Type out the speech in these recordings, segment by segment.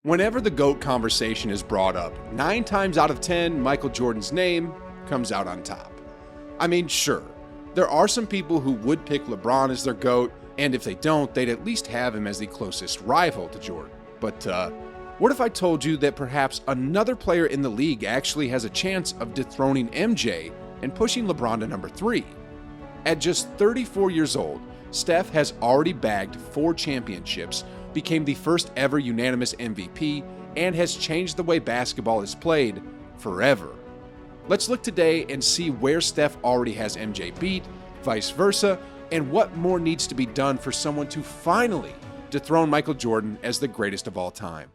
Whenever the GOAT conversation is brought up, 9 times out of 10, Michael Jordan's name comes out on top. I mean, sure, there are some people who would pick LeBron as their GOAT, and if they don't, they'd at least have him as the closest rival to Jordan. But what if I told you that perhaps another player in the league actually has a chance of dethroning MJ and pushing LeBron to number 3? At just 34 years old, Steph has already bagged 4 championships, became the first ever unanimous MVP, and has changed the way basketball is played forever. Let's look today and see where Steph already has MJ beat, vice versa, and what more needs to be done for someone to finally dethrone Michael Jordan as the greatest of all time.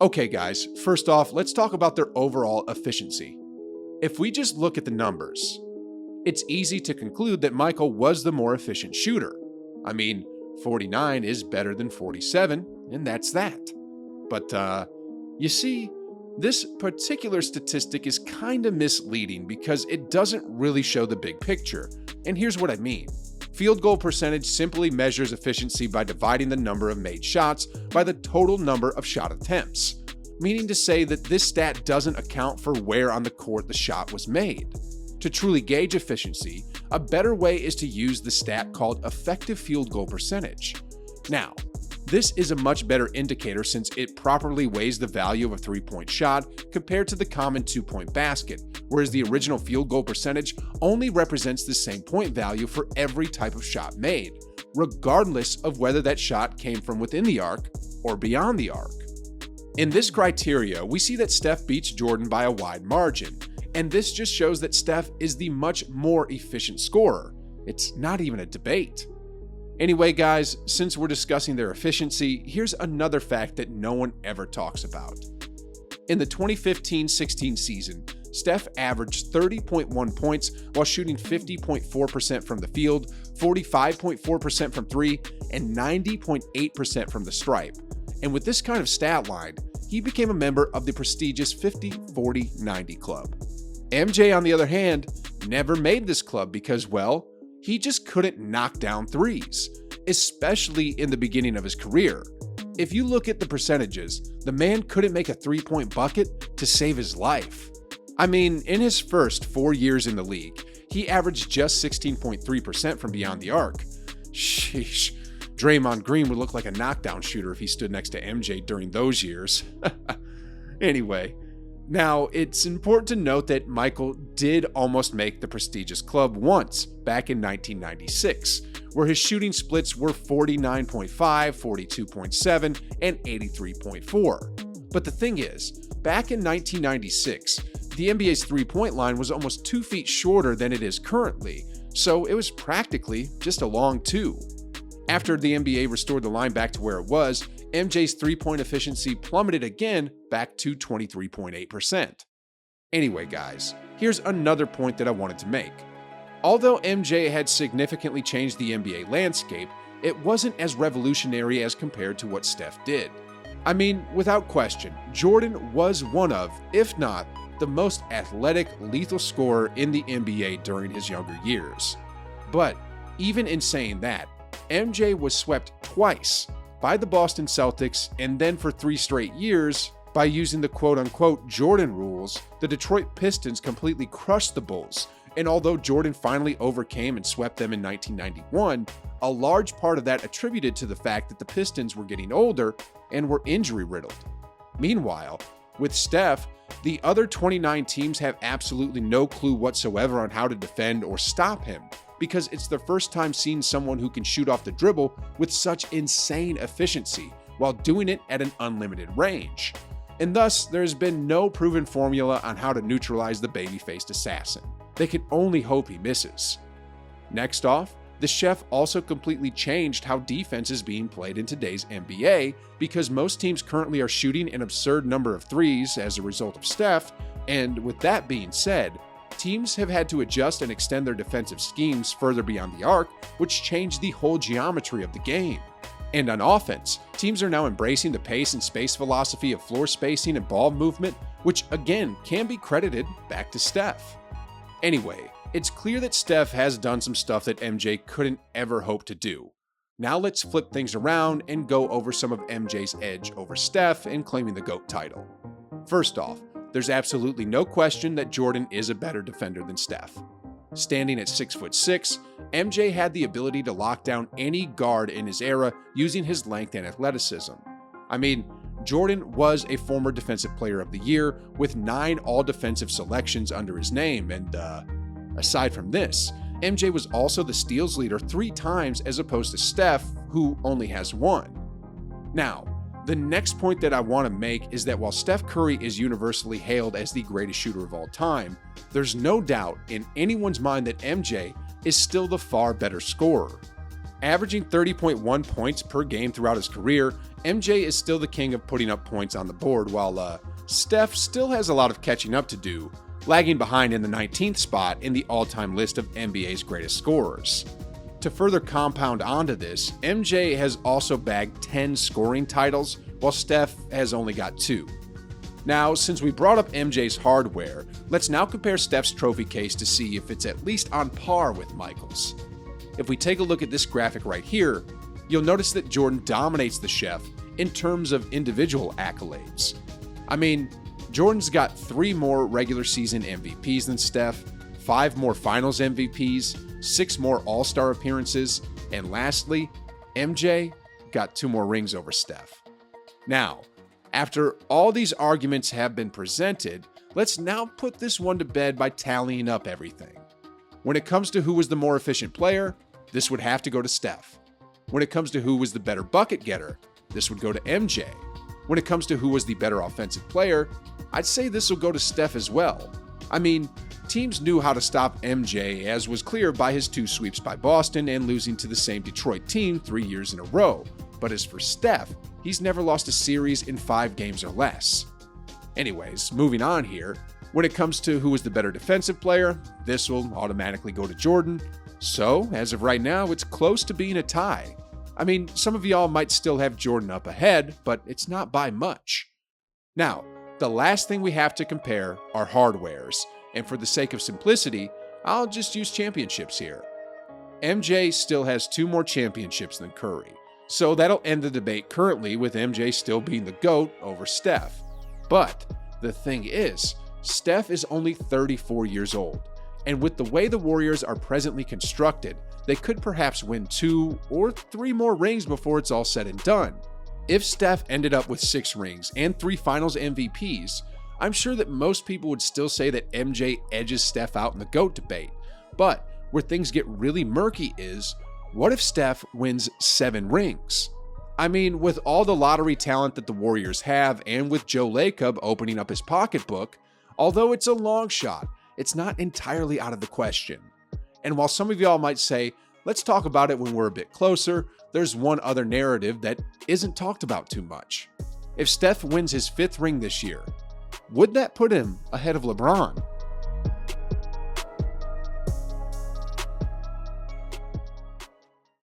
Okay guys, first off, let's talk about their overall efficiency. If we just look at the numbers, it's easy to conclude that Michael was the more efficient shooter. I mean, 49 is better than 47, and that's that. But, you see, this particular statistic is kinda misleading because it doesn't really show the big picture, and here's what I mean. Field goal percentage simply measures efficiency by dividing the number of made shots by the total number of shot attempts, meaning to say that this stat doesn't account for where on the court the shot was made. To truly gauge efficiency, a better way is to use the stat called effective field goal percentage. Now, this is a much better indicator since it properly weighs the value of a 3-point shot compared to the common 2-point basket, whereas the original field goal percentage only represents the same point value for every type of shot made, regardless of whether that shot came from within the arc or beyond the arc. In this criteria, we see that Steph beats Jordan by a wide margin, and this just shows that Steph is the much more efficient scorer. It's not even a debate. Anyway guys, since we're discussing their efficiency, here's another fact that no one ever talks about. In the 2015-16 season, Steph averaged 30.1 points while shooting 50.4% from the field, 45.4% from 3, and 90.8% from the stripe. And with this kind of stat line, he became a member of the prestigious 50-40-90 club. MJ, on the other hand, never made this club because, well, he just couldn't knock down threes, especially in the beginning of his career. If you look at the percentages, the man couldn't make a 3-point bucket to save his life. I mean, in his first 4 years in the league, he averaged just 16.3% from beyond the arc. Sheesh, Draymond Green would look like a knockdown shooter if he stood next to MJ during those years. Anyway, now it's important to note that Michael did almost make the prestigious club once, back in 1996, where his shooting splits were 49.5, 42.7, and 83.4. But the thing is, back in 1996, the NBA's three-point line was almost 2 feet shorter than it is currently, so it was practically just a long 2. After the NBA restored the line back to where it was, MJ's three-point efficiency plummeted again back to 23.8%. Anyway guys, here's another point that I wanted to make. Although MJ had significantly changed the NBA landscape, it wasn't as revolutionary as compared to what Steph did. I mean, without question, Jordan was one of, if not, the most athletic, lethal scorer in the NBA during his younger years. But even in saying that, MJ was swept twice by the Boston Celtics, and then for 3 straight years, by using the quote-unquote Jordan rules, the Detroit Pistons completely crushed the Bulls. And although Jordan finally overcame and swept them in 1991, a large part of that attributed to the fact that the Pistons were getting older and were injury-riddled. Meanwhile, with Steph, the other 29 teams have absolutely no clue whatsoever on how to defend or stop him, because it's the first time seeing someone who can shoot off the dribble with such insane efficiency while doing it at an unlimited range. And thus, there's been no proven formula on how to neutralize the baby-faced assassin. They can only hope he misses. Next off, the chef also completely changed how defense is being played in today's NBA, because most teams currently are shooting an absurd number of threes as a result of Steph, and with that being said, teams have had to adjust and extend their defensive schemes further beyond the arc, which changed the whole geometry of the game. And on offense, teams are now embracing the pace and space philosophy of floor spacing and ball movement, which again can be credited back to Steph. Anyway, it's clear that Steph has done some stuff that MJ couldn't ever hope to do. Now let's flip things around and go over some of MJ's edge over Steph in claiming the GOAT title. First off, there's absolutely no question that Jordan is a better defender than Steph. Standing at 6'6", MJ had the ability to lock down any guard in his era using his length and athleticism. I mean, Jordan was a former Defensive Player of the Year with 9 all-defensive selections under his name, and aside from this, MJ was also the steals leader 3 times as opposed to Steph, who only has 1. Now, the next point that I want to make is that while Steph Curry is universally hailed as the greatest shooter of all time, there's no doubt in anyone's mind that MJ is still the far better scorer. Averaging 30.1 points per game throughout his career, MJ is still the king of putting up points on the board, while Steph still has a lot of catching up to do, lagging behind in the 19th spot in the all-time list of NBA's greatest scorers. To further compound onto this, MJ has also bagged 10 scoring titles, while Steph has only got 2. Now, since we brought up MJ's hardware, let's now compare Steph's trophy case to see if it's at least on par with Michael's. If we take a look at this graphic right here, you'll notice that Jordan dominates the chef in terms of individual accolades. I mean, Jordan's got 3 more regular season MVPs than Steph, 5 more finals MVPs, 6 more All-Star appearances, and lastly, MJ got 2 more rings over Steph. Now, after all these arguments have been presented, let's now put this one to bed by tallying up everything. When it comes to who was the more efficient player, this would have to go to Steph. When it comes to who was the better bucket getter, this would go to MJ. When it comes to who was the better offensive player, I'd say this will go to Steph as well. I mean, teams knew how to stop MJ, as was clear by his 2 sweeps by Boston and losing to the same Detroit team 3 years in a row. But as for Steph, he's never lost a series in 5 games or less. Anyways, moving on here, when it comes to who was the better defensive player, this will automatically go to Jordan. So, as of right now, it's close to being a tie. I mean, some of y'all might still have Jordan up ahead, but it's not by much. Now, the last thing we have to compare are hardwares, and for the sake of simplicity, I'll just use championships here. MJ still has 2 more championships than Curry, so that'll end the debate currently with MJ still being the GOAT over Steph. But the thing is, Steph is only 34 years old, and with the way the Warriors are presently constructed, they could perhaps win 2 or 3 more rings before it's all said and done. If Steph ended up with 6 rings and 3 finals MVPs, I'm sure that most people would still say that MJ edges Steph out in the GOAT debate. But where things get really murky is, what if Steph wins 7 rings? I mean, with all the lottery talent that the Warriors have, and with Joe Lacob opening up his pocketbook, although it's a long shot, it's not entirely out of the question. And while some of y'all might say, let's talk about it when we're a bit closer, there's one other narrative that isn't talked about too much. If Steph wins his 5th ring this year, would that put him ahead of LeBron?